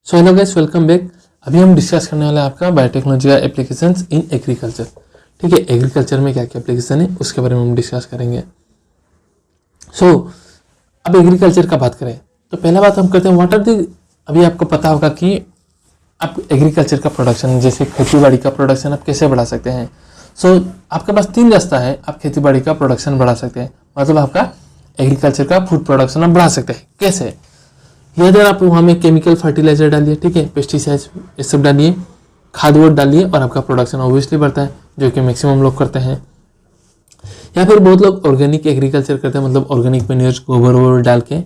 So hello guys, welcome back. अभी हम discuss करने वाले हैं आपका बायोटेक्नोलॉजी का एप्लीकेशंस इन एग्रीकल्चर। ठीक है, एग्रीकल्चर में क्या क्या एप्लीकेशन है उसके बारे में हम डिस्कस करेंगे। अब एग्रीकल्चर का बात करें तो पहला बात हम करते हैं व्हाट आर दी। अभी आपको पता होगा कि आप एग्रीकल्चर का प्रोडक्शन, जैसे खेती बाड़ी का प्रोडक्शन आप कैसे बढ़ा सकते हैं। आपके पास 3 रास्ता है, आप खेती बाड़ी का प्रोडक्शन बढ़ा सकते हैं, मतलब आपका एग्रीकल्चर का फूड प्रोडक्शन आप बढ़ा सकते हैं। कैसे? इधर आप वहाँ में केमिकल फर्टिलाइजर डालिए, ठीक है, पेस्टिसाइड्स ये सब डालिए, खाद वोट डालिए और आपका प्रोडक्शन ऑब्वियसली बढ़ता है, जो कि मैक्सिमम लोग करते हैं। या फिर बहुत लोग ऑर्गेनिक एग्रीकल्चर करते हैं, मतलब ऑर्गेनिक मैन्योर्स गोबर वोबर डाल के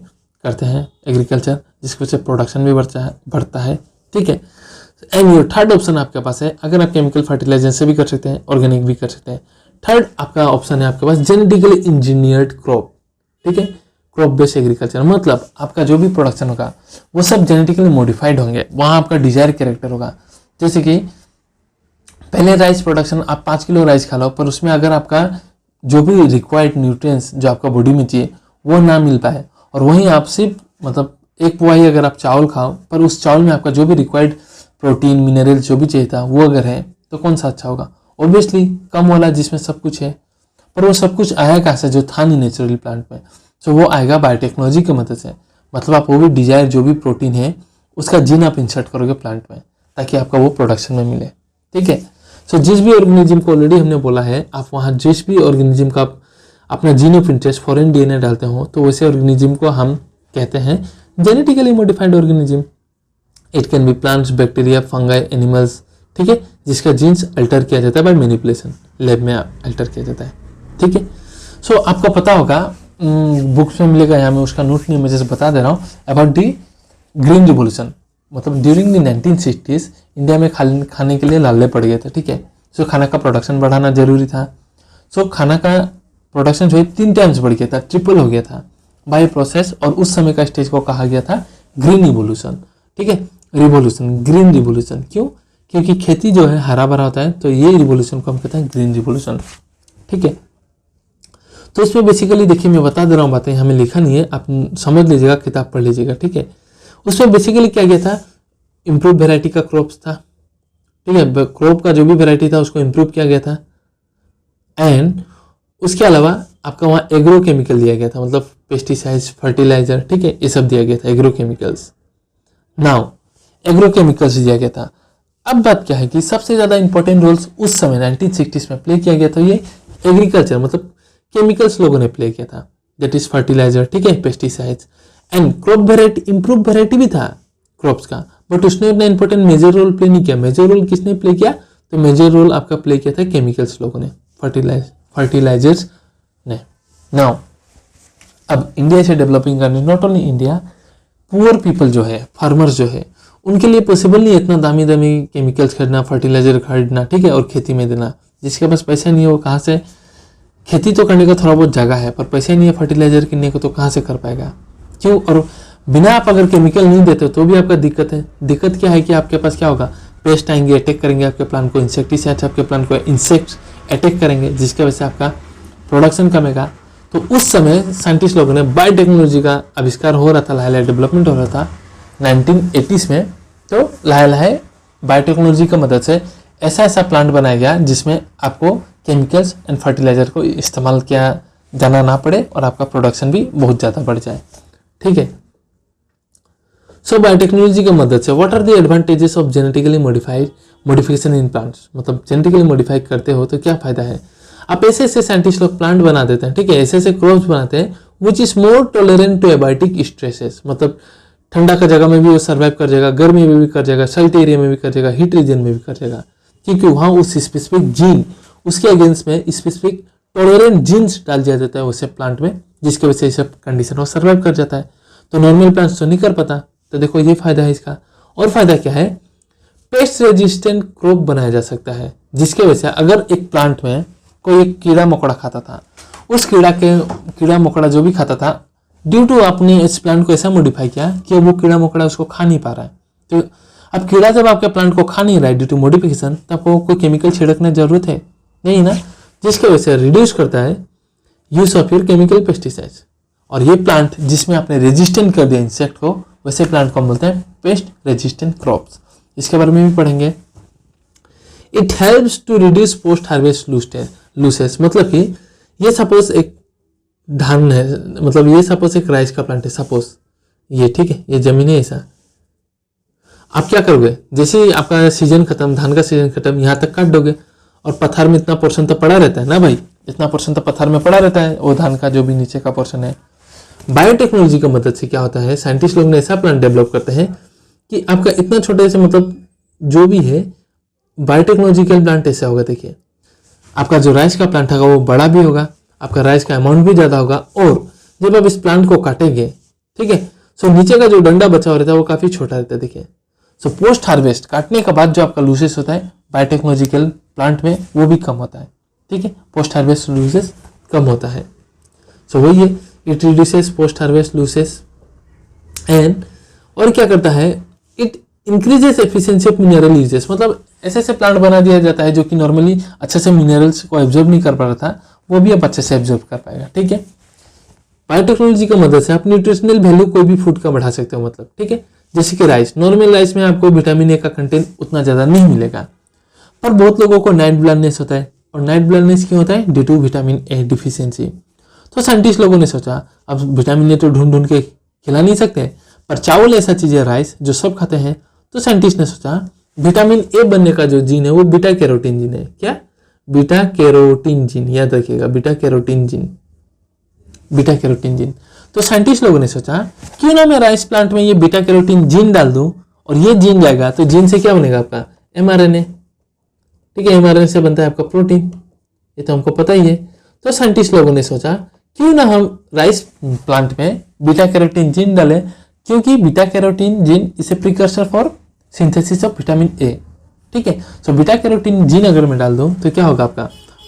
करते हैं एग्रीकल्चर, जिसकी वजह से प्रोडक्शन भी बढ़ता है। ठीक है, एंड योर थर्ड ऑप्शन आपके पास है, अगर आप केमिकल फर्टिलाइजर से भी कर सकते हैं, ऑर्गेनिक भी कर सकते हैं। थर्ड आपका ऑप्शन है आपके पास जेनेटिकली इंजीनियर्ड क्रॉप। ठीक है, क्रॉप बेस्ड एग्रीकल्चर, मतलब आपका जो भी प्रोडक्शन होगा वो सब जेनेटिकली मॉडिफाइड होंगे, वहाँ आपका डिजायर कैरेक्टर होगा। जैसे कि पहले राइस प्रोडक्शन, आप 5 किलो राइस खा लो, पर उसमें अगर आपका जो भी रिक्वायर्ड न्यूट्रिएंट्स जो आपका बॉडी में चाहिए वो ना मिल पाए, और वहीं आप सिर्फ मतलब एक पुआई अगर आप चावल खाओ, पर उस चावल में आपका जो भी रिक्वायर्ड प्रोटीन मिनरल जो भी चाहिए था वो अगर है, तो कौन सा अच्छा होगा? ऑब्वियसली कम वाला जिसमें सब कुछ है। पर वो सब कुछ आया कहाँ से? जो था नहीं नेचुरली प्लांट में। वो आएगा बायोटेक्नोलॉजी की मदद से, मतलब आप वो भी डिजायर जो भी प्रोटीन है उसका जीन आप इंसर्ट करोगे प्लांट में, ताकि आपका वो प्रोडक्शन में मिले। ठीक है, जिस भी ऑर्गेनिज्म को ऑलरेडी हमने बोला है, आप वहाँ जिस भी ऑर्गेनिज्म का आप अपना gene of interest foreign DNA डालते हो, तो वैसे ऑर्गेनिज्म को हम कहते हैं genetically modified organism. It can be plants, bacteria, fungi, animals. ठीक है, जिसका जीन्स अल्टर किया जाता है बाय मैनिपुलेशन, लैब में अल्टर किया जाता है। ठीक है, आपको पता होगा, बुक्स में मिलेगा, यहाँ में उसका नोट नहीं, मैं जैसे बता दे रहा हूँ अबाउट दी ग्रीन रिवोल्यूशन। मतलब ड्यूरिंग द 1960s इंडिया में खाने के लिए लाले पड़ गए थे। ठीक है, खाना का प्रोडक्शन बढ़ाना जरूरी था। खाना का प्रोडक्शन जो है 3 टाइम्स बढ़ गया था, ट्रिपल हो गया था बाय प्रोसेस, और उस समय का स्टेज को कहा गया था ग्रीन रिवोल्यूशन। ठीक है, रिवोल्यूशन, ग्रीन रिवोल्यूशन। क्यों? क्योंकि खेती जो है हरा भरा होता है, तो ये रिवोल्यूशन को हम कहते हैं ग्रीन रिवोल्यूशन। ठीक है, तो इसमें बेसिकली देखिए, मैं बता दे रहा हूँ बातें, हमें लिखा नहीं है, आप समझ लीजिएगा, किताब पढ़ लीजिएगा। ठीक है, उसमें बेसिकली क्या गया था, इम्प्रूव वेराइटी का क्रॉप्स था। ठीक है, क्रॉप का जो भी वेराइटी था उसको इम्प्रूव किया गया था, एंड उसके अलावा आपका वहाँ एग्रो केमिकल दिया गया था, मतलब पेस्टिसाइड्स, फर्टिलाइजर, ठीक है, ये सब दिया गया था, agro chemicals. Now agro chemicals दिया गया था। अब बात क्या है कि सबसे ज्यादा इंपॉर्टेंट रोल्स उस समय 1960s में प्ले किया गया था, ये एग्रीकल्चर मतलब केमिकल्स लोगों ने प्ले किया था, दैट इज फर्टिलाइजर, ठीक है, pesticides, and crop variety, improve variety भी था क्रॉप्स का, बट उसने इतना इंपॉर्टेंट मेजर रोल प्ले नहीं किया। मेजर रोल किसने प्ले किया? तो मेजर रोल आपका प्ले किया था केमिकल्स लोगों ने, फर्टिलाइजर्स ने। नाउ अब इंडिया से developing country, not only India, poor people जो है, फार्मर्स जो है, उनके लिए पॉसिबल नहीं है इतना दामी दामी केमिकल्स खरीदना, फर्टिलाइजर खरीदना, ठीक है, और खेती में देना। जिसके पास पैसा नहीं है वो कहाँ से, खेती तो करने का थोड़ा बहुत जगह है, पर पैसा नहीं है फर्टिलाइजर किनने को, तो कहाँ से कर पाएगा? क्यों? और बिना आप अगर केमिकल नहीं देते तो भी आपका दिक्कत है। दिक्कत क्या है कि आपके पास क्या होगा, पेस्ट आएंगे, अटैक करेंगे आपके प्लांट को, इंसेक्टिसाइड्स आपके प्लांट को इंसेक्ट्स अटैक करेंगे, जिसकी वजह से आपका प्रोडक्शन कमेगा। तो उस समय साइंटिस्ट लोगों ने बायोटेक्नोलॉजी का आविष्कार हो रहा था, लाहे डेवलपमेंट हो रहा था 1980s में। तो लाहे बायोटेक्नोलॉजी की मदद से ऐसा प्लांट बनाया गया जिसमें आपको केमिकल्स एंड फर्टिलाइजर को इस्तेमाल किया जाना ना पड़े, और आपका प्रोडक्शन भी बहुत ज़्यादा बढ़ जाए। ठीक है, बायोटेक्नोलॉजी की मदद से what are the advantages of genetically modification in plants, मतलब जेनेटिकली मॉडिफाई करते हो तो क्या फायदा है? आप ऐसे साइंटिस्ट लोग प्लांट बना देते हैं, ठीक है, ऐसे क्रॉप्स बनाते हैं which is more tolerant to abiotic stresses, मतलब ठंडा का जगह में भी वो सर्वाइव कर जाएगा, गर्मी में भी कर जाएगा, सल्ट एरिया में भी कर जाएगा, हीट रीजन में भी कर जाएगा, क्योंकि वहाँ उस स्पेसिफिक जीन, उसके अगेंस्ट में स्पेसिफिक टॉलरेंट जीन्स डाल दिया जाता है उसे प्लांट में, जिसकी वजह से सब कंडीशन वो सर्वाइव कर जाता है। तो नॉर्मल प्लांट्स तो नहीं कर पाता। तो देखो ये फायदा है इसका। और फायदा क्या है, पेस्ट रेजिस्टेंट क्रॉप बनाया जा सकता है, जिसके वजह से अगर एक प्लांट में कोई एक कीड़ा मकोड़ा खाता था, उस कीड़ा मकोड़ा जो भी खाता था, ड्यू टू आपने इस प्लांट को ऐसा मॉडिफाई किया कि वो कीड़ा मकोड़ा उसको खा नहीं पा रहा है। तो अब कीड़ा जब आपके प्लांट को खा नहीं रहा है ड्यू टू मॉडिफिकेशन, तब आपको कोई केमिकल छिड़कने की जरूरत है नहीं ना, जिसकी वजह से रिड्यूस करता है use of your chemical pesticides. और ये प्लांट जिसमें आपने रेजिस्टेंट कर दिया इंसेक्ट को, वैसे प्लांट को हम बोलते हैं पेस्ट रेजिस्टेंट क्रॉप्स। इसके बारे में भी पढ़ेंगे। It helps to reduce post harvest losses, मतलब कि ये सपोज एक धान है, मतलब ये सपोज एक राइस का प्लांट है, सपोज ये, ठीक है, ये जमीन है ऐसा। आप क्या करोगे, जैसे ही आपका सीजन खत्म, धान का सीजन खत्म, यहाँ तक काट दोगे और पत्थर में इतना पोर्शन तो पड़ा रहता है ना भाई, इतना पोर्शन तो पत्थर में पड़ा रहता है, वो धान का जो भी नीचे का पोर्शन है। बायोटेक्नोलॉजी की मदद से क्या होता है, साइंटिस्ट लोग ने ऐसा प्लांट डेवलप करते हैं कि आपका इतना छोटे से, मतलब जो भी है बायोटेक्नोलॉजिकल प्लांट ऐसा होगा। देखिए आपका जो राइस का प्लांट होगा वो बड़ा भी होगा, आपका राइस का अमाउंट भी ज़्यादा होगा, और जब आप इस प्लांट को काटेंगे, ठीक है, सो नीचे का जो डंडा बचा हुआ रहता है वो काफ़ी छोटा रहता है। देखिए सो पोस्ट हार्वेस्ट काटने के बाद जो आपका लूसेस होता है बायोटेक्नोलॉजिकल प्लांट में वो भी कम होता है, ठीक है, पोस्ट हार्वेस्ट लूसेस कम होता है। सो वही है, it reduces post harvest loses and, और क्या करता है, it increases efficiency of mineral uses, मतलब ऐसे ऐसे प्लांट बना दिया जाता है जो कि नॉर्मली अच्छे से मिनरल्स को एब्जॉर्ब नहीं कर पा रहा था, वो भी अब अच्छे से एब्जॉर्ब कर पाएगा, ठीक है। बायोटेक्नोलॉजी की मदद से आप न्यूट्रिशनल वैल्यू कोई भी फूड का बढ़ा सकते हो, मतलब, ठीक है, जैसे कि राइस, नॉर्मल राइस में आपको विटामिन ए का कंटेंट उतना ज़्यादा नहीं मिलेगा, पर बहुत लोगों को नाइट ब्लाइंडनेस होता है, और नाइट ब्लाइंडनेस क्यों होता है, due to vitamin A deficiency. तो साइंटिस्ट लोगों ने सोचा अब विटामिन ए तो ढूंढ ढूंढ के खिला नहीं सकते, पर चावल ऐसा चीज़ है, राइस जो सब खाते हैं, तो साइंटिस्ट ने सोचा विटामिन ए बनने का जो जीन है वो बीटा कैरोटीन जीन है। क्या, बीटा कैरोटीन जीन, याद रखिएगा, beta carotene gene, beta carotene gene. तो साइंटिस्ट लोगों ने सोचा क्यों ना मैं राइस प्लांट में ये बीटा कैरोटीन जीन डाल दूं, और ये जीन जाएगा तो जीन से क्या बनेगा आपका mRNA, ठीक है, mRNA से बनता है आपका प्रोटीन, ये तो हमको पता ही है। तो साइंटिस्ट लोगों ने सोचा क्यों ना हम राइस प्लांट में बीटा कैरोटीन जीन डालें, क्योंकि beta carotene gene is a precursor for synthesis of vitamin A, ठीक है। सो बीटा कैरोटीन जीन अगर मैं डाल दूं तो क्या होगा, आपका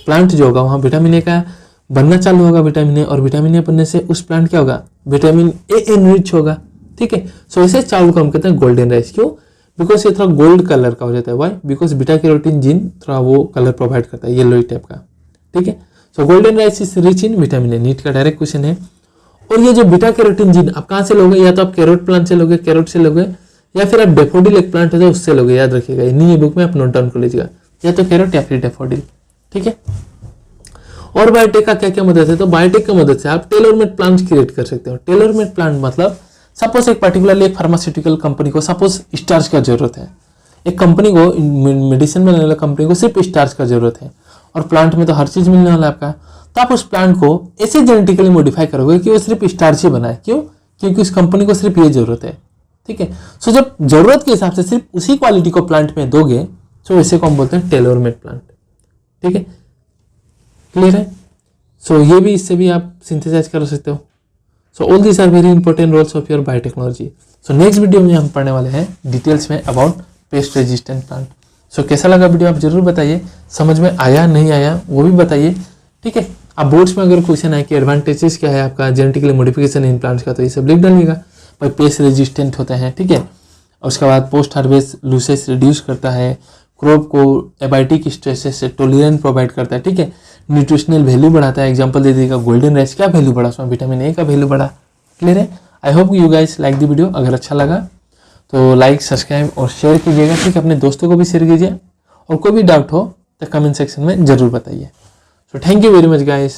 प्लांट जो होगा वहाँ विटामिन ए का बनना चालू होगा, विटामिन ए, और विटामिन ए बनने से उस प्लांट क्या होगा, विटामिन ए एनरिच होगा, ठीक है। सो ऐसे चावल को हम कहते हैं गोल्डन राइस। क्यों, बिकॉज ये थोड़ा गोल्ड कलर का हो जाता है। Why, because beta carotene gene थोड़ा वो कलर प्रोवाइड करता है, येलो टाइप का, ठीक है। So golden rice is rich in vitamin A, NEET का डायरेक्ट क्वेश्चन है। और ये जो बीटा कैरोटीन जीन आप कहाँ से लोगे, या तो आप कैरोट प्लांट से लोगे, कैरोट से लोगे, या फिर आप डेफोडिल एक प्लांट है उससे लोगे, याद रखिएगा, इन्हीं बुक में आप नोट डाउन कर लीजिएगा, या तो कैरोट या फिर डेफोडिल, ठीक है। और बायोटेक का क्या क्या मदद है, तो बायोटेक की मदद से आप टेलर मेड प्लांट क्रिएट कर सकते हो। टेलर मेड प्लांट मतलब सपोज एक पर्टिकुलरली एक फार्मास्यूटिकल कंपनी को सपोज स्टार्च का जरूरत है, एक कंपनी को मेडिसिन बनाने वाला कंपनी को सिर्फ स्टार्च का जरूरत है, और प्लांट में तो हर चीज मिलने वाला है आपका, तो आप उस प्लांट को ऐसे जेनेटिकली मॉडिफाई करोगे कि वो सिर्फ स्टार्च ही बनाए। क्यों, क्योंकि उस कंपनी को सिर्फ ये जरूरत है, ठीक है। सो जब जरूरत के हिसाब से सिर्फ उसी क्वालिटी को प्लांट में दोगे, तो इसे को हम बोलते हैं टेलर मेड प्लांट, ठीक है, क्लियर है। सो ये भी, इससे भी आप सिंथेसाइज कर सकते हो। So all this are very important roles of your biotechnology. So next video में हम पढ़ने वाले हैं डिटेल्स में about pest resistant plant. So कैसा लगा वीडियो आप जरूर बताइए, समझ में आया नहीं आया वो भी बताइए, ठीक है। आप बोर्ड्स में अगर क्वेश्चन आए कि एडवांटेजेस क्या है आपका जेनेटिकली मॉडिफिकेशन इन प्लांट्स का, तो ये सब लिख डालिएगा। भाई पेस्ट रेजिस्टेंट होते हैं, ठीक है, और उसके बाद पोस्ट हार्वेस्ट लूसेस रिड्यूस करता है, क्रॉप को एबायोटिक स्ट्रेसेस से टोलरेंस प्रोवाइड करता है, ठीक है, न्यूट्रिशनल वैल्यू बढ़ाता है। एग्जांपल दे दीजिएगा गोल्डन राइस, क्या वैल्यू बढ़ा उसमें, विटामिन ए का वैल्यू बढ़ा, क्लियर है। I hope you guys like the video, अगर अच्छा लगा तो लाइक सब्सक्राइब और शेयर कीजिएगा, ठीक है, अपने दोस्तों को भी शेयर कीजिए, और कोई भी डाउट हो तो कमेंट सेक्शन में जरूर बताइए। So thank you very much guys.